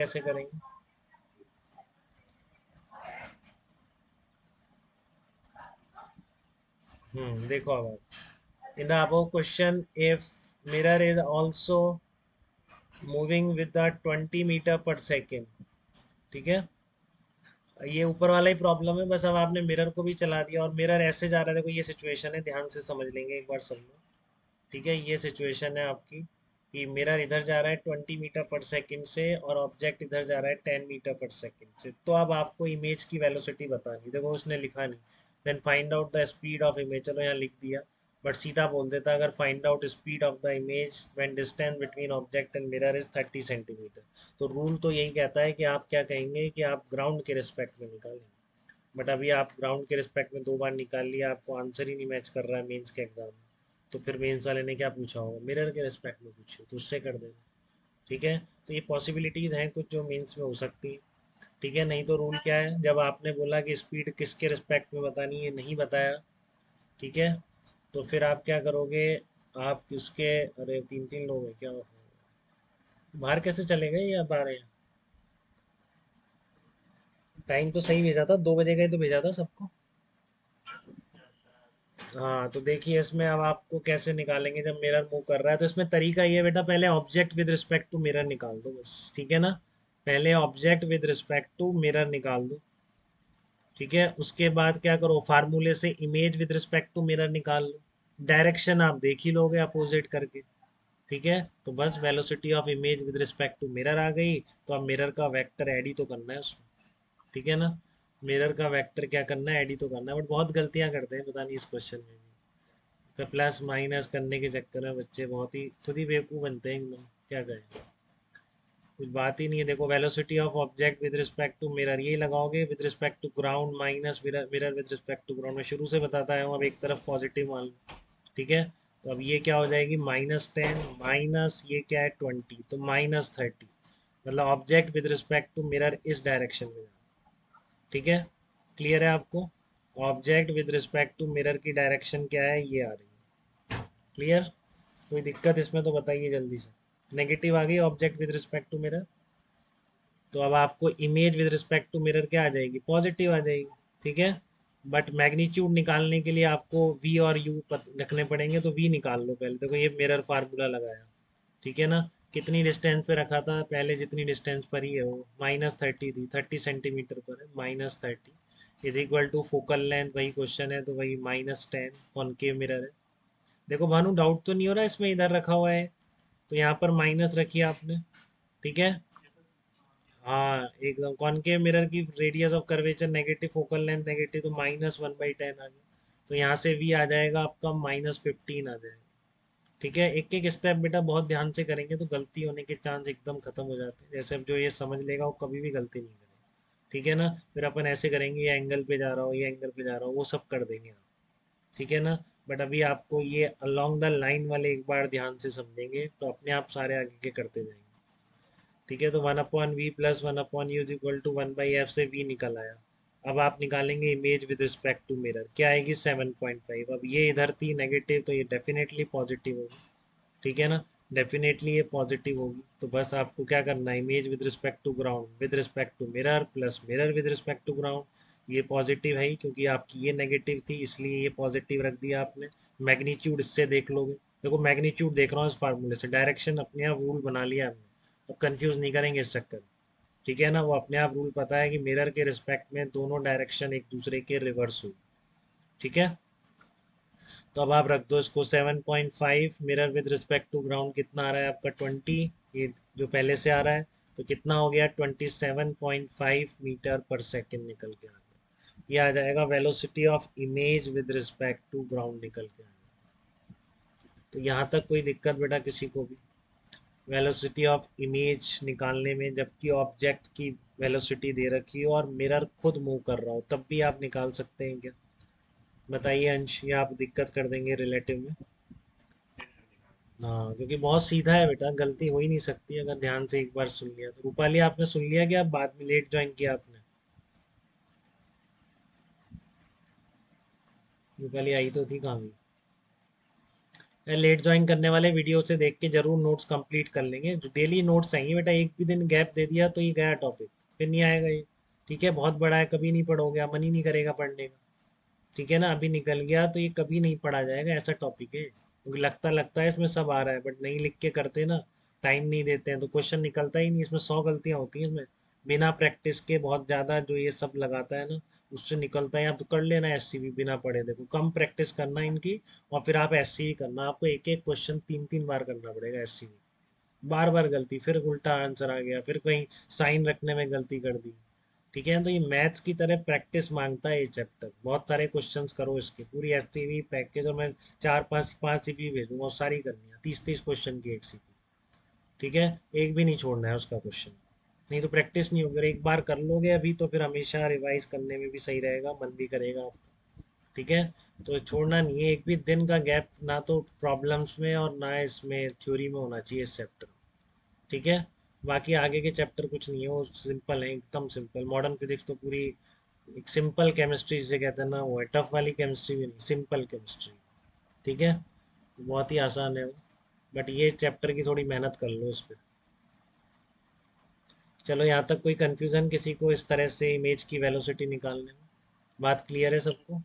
कैसे करेंगे? देखो अब in the above question if mirror is also moving with the 20 meter per second, ठीक है, ये ऊपर वाला ही प्रॉब्लम है, बस अब आपने मिरर को भी चला दिया और मिरर ऐसे जा रहा है। देखो ये सिचुएशन है, ध्यान से समझ लेंगे एक बार सब लोग। ठीक है, ये सिचुएशन है आपकी कि मिरर इधर जा रहा है 20 मीटर पर सेकंड से और ऑब्जेक्ट इधर जा रहा है 10 मीटर पर सेकंड से। तो अब आपको इमेज की वेलोसिटी बतानी। देखो उसने लिखा नहीं, then find out the speed of image, चलो यहाँ लिख दिया, बट सीधा बोल देता अगर find out speed of the image when distance between object and mirror is 30 centimeter. तो रूल तो यही कहता है कि आप क्या कहेंगे कि आप ग्राउंड के रिस्पेक्ट में निकालेंगे। बट अभी आप ग्राउंड के रिस्पेक्ट में 2 बार निकाल लिया, आपको आंसर ही नहीं मैच कर रहा है मेंस के एग्जाम में। तो फिर मेंस वाले ने क्या पूछा होगा, मिरर के रिस्पेक्ट में पूछे तो उससे कर देना। ठीक है, तो ये पॉसिबिलिटीज़ हैं कुछ जो मेंस में हो सकती है। ठीक है, नहीं तो रूल क्या है, जब आपने बोला कि स्पीड किसके रिस्पेक्ट में बतानी है, नहीं बताया, ठीक है, तो फिर आप क्या करोगे, आप किसके, अरे तीन तीन लोग हैं क्या, बाहर कैसे चले गए या बाहर हैं? टाइम तो सही भेजा था, 2 बजे का ही तो भेजा था सबको। हाँ तो देखिए इसमें अब आपको कैसे निकालेंगे, जब मिरर मूव कर रहा है तो इसमें तरीका ये है बेटा, पहले object with respect to mirror निकाल दो बस, ठीक है ना। पहले object with respect to mirror निकाल दो, ठीक है, उसके बाद क्या करो, फार्मूले से image with respect to mirror निकाल लो। डायरेक्शन आप देख ही लोगे अपोजिट करके। ठीक है, तो बस velocity of image with respect to mirror आ गई। तो अब मिरर का वेक्टर ऐड ही तो करना है उसमें, ठीक है ना। मिरर का वेक्टर क्या करना है, ऐड ही तो करना है, बट बहुत गलतियां करते हैं पता नहीं इस क्वेश्चन में भी। तो प्लस माइनस करने के चक्कर में बच्चे बहुत ही खुद ही बेवकूफ़ बनते हैं एकदम, क्या करें, कुछ बात ही नहीं है। देखो velocity of object with respect to mirror यही लगाओगे, with respect to ground minus mirror, mirror with respect to ground. मैं शुरू से बताता आया हूँ, अब एक तरफ पॉजिटिव मान लो, ठीक है। तो अब ये क्या हो जाएगी, -10 माइनस ये क्या है 20, तो -30, मतलब object with respect to mirror इस डायरेक्शन में, ठीक है। क्लियर है आपको, object with respect to mirror की डायरेक्शन क्या है, ये आ रही है। क्लियर, कोई दिक्कत इसमें तो बताइए जल्दी से। नेगेटिव आ गई object with respect to mirror, तो अब आपको image with respect to mirror क्या आ जाएगी, पॉजिटिव आ जाएगी, ठीक है। बट मैग्नीट्यूड निकालने के लिए आपको वी और यू रखने पड़ेंगे, तो वी निकाल लो पहले। देखो ये मिरर फार्मूला लगाया, ठीक है ना। कितनी डिस्टेंस पे रखा था पहले, जितनी डिस्टेंस पर ही है वो, -30 थी, 30 सेंटीमीटर पर है, -30 is equal to focal length, वही क्वेश्चन है तो वही -10 कॉनकेव मिरर है। देखो भानु डाउट तो नहीं हो रहा इसमें, इधर रखा हुआ है तो यहाँ पर माइनस रखिए आपने, ठीक है। हाँ एकदम, कॉनकेव मिरर की radius of curvature negative, focal length negative, तो -1/10 आ गया। तो यहाँ से वी आ जाएगा आपका -15 आ जाएगा, ठीक है। एक एक स्टेप बेटा बहुत ध्यान से करेंगे तो गलती होने के चांस एकदम खत्म हो जाते हैं। जैसे अब जो ये समझ लेगा वो कभी भी गलती नहीं करेगा, ठीक है ना। फिर अपन ऐसे करेंगे, ये एंगल पे जा रहा हो, ये एंगल पे जा रहा हो, वो सब कर देंगे आप, ठीक है ना। बट अभी आपको ये अलोंग द लाइन वाले एक बार ध्यान से समझेंगे तो अपने आप सारे आगे के करते जाएंगे, ठीक है। तो 1/v plus 1/u is equal to 1/f से v निकल आया। अब आप निकालेंगे image with respect to mirror, क्या आएगी 7.5। अब ये इधर थी नेगेटिव तो ये डेफिनेटली पॉजिटिव होगी, ठीक है ना। डेफिनेटली ये पॉजिटिव होगी, तो बस आपको क्या करना है, image with respect to ground with respect to mirror plus mirror with respect to ground. ये पॉजिटिव है ही क्योंकि आपकी ये नेगेटिव थी इसलिए ये पॉजिटिव रख दिया आपने। मैग्नीट्यूड इससे देख लोगे, देखो मैग्नीट्यूड देख रहा हूँ इस फार्मूले से, डायरेक्शन अपने आप रूल बना लिया हमने, अब कंफ्यूज नहीं करेंगे इस चक्कर में, ठीक है ना। वो अपने आप रूल पता है कि मिरर के रिस्पेक्ट में दोनों डायरेक्शन एक दूसरे के रिवर्स हो, ठीक है। तो अब आप रख दो इसको 7.5, mirror with respect to ground कितना आ रहा है आपका 20, ये जो पहले से आ रहा है, तो कितना हो गया 27.5 मीटर पर सेकेंड निकल के आ गया। ये आ जाएगा velocity of image with respect to ground निकल के आ गया। तो यहाँ तक कोई दिक्कत बेटा किसी को भी, वेलोसिटी ऑफ इमेज निकालने में, जबकि ऑब्जेक्ट की वेलोसिटी दे रखी हो और मिरर खुद मूव कर रहा हो, तब भी आप निकाल सकते हैं क्या, बताइए अंश, ये आप दिक्कत कर देंगे रिलेटिव में। हाँ क्योंकि बहुत सीधा है बेटा, गलती हो ही नहीं सकती अगर ध्यान से एक बार सुन लिया तो। रूपाली आपने सुन लिया क्या, बाद में लेट ज्वाइन किया आपने? रूपाली आई तो थी, कहाँ गई? लेट ज्वाइन करने वाले वीडियो से देख के जरूर नोट्स कंप्लीट कर लेंगे, जो डेली नोट्स आएंगे बेटा। एक भी दिन गैप दे दिया तो ये गया टॉपिक, फिर नहीं आएगा ये। ठीक है, बहुत बड़ा है, कभी नहीं पढ़ोगे, मन ही नहीं करेगा पढ़ने का। ठीक है ना, अभी निकल गया तो ये कभी नहीं पढ़ा जाएगा, ऐसा टॉपिक है। क्योंकि लगता लगता है इसमें सब आ रहा है, बट नहीं लिख के करते ना, टाइम नहीं देते हैं तो क्वेश्चन निकलता ही नहीं। इसमें 100 गलतियां होती हैं इसमें, बिना प्रैक्टिस के बहुत ज़्यादा जो ये सब लगाता है ना, उससे निकलता है। आप तो कर लेना एससीवी बिना पढ़े, देखो कम प्रैक्टिस करना इनकी, और फिर आप एससीवी करना। आपको एक एक क्वेश्चन 3 3 बार करना पड़ेगा एससीवी। बार बार गलती, फिर उल्टा आंसर आ गया, फिर कहीं साइन रखने में गलती कर दी। ठीक है, तो ये मैथ्स की तरह प्रैक्टिस मांगता है ये चैप्टर। बहुत सारे क्वेश्चंस करो इसके, पूरी एससीवी पैकेज, और मैं 4 5 5 सीपी भेजूंगा, और सारी करनी है 30 30 क्वेश्चन की एक सीपी। ठीक है, एक भी नहीं छोड़ना है उसका क्वेश्चन, नहीं तो प्रैक्टिस नहीं होगी। अगर एक बार कर लोगे अभी तो फिर हमेशा रिवाइज करने में भी सही रहेगा, मन भी करेगा आपका। ठीक है, तो छोड़ना नहीं है एक भी दिन का गैप, ना तो प्रॉब्लम्स में और ना इसमें थ्योरी में होना चाहिए इस चैप्टर। ठीक है, बाकी आगे के चैप्टर कुछ नहीं है, वो सिंपल है, एकदम सिंपल। मॉडर्न फिजिक्स तो पूरी एक सिंपल केमिस्ट्री जिसे कहते हैं ना, वो है। टफ वाली केमिस्ट्री भी नहीं, सिंपल केमिस्ट्री। ठीक है, बहुत ही आसान है वो, बट ये चैप्टर की थोड़ी मेहनत कर लो इस पर। चलो, यहाँ तक कोई कंफ्यूजन किसी को इस तरह से इमेज की वेलोसिटी निकालने में? बात क्लियर है सबको?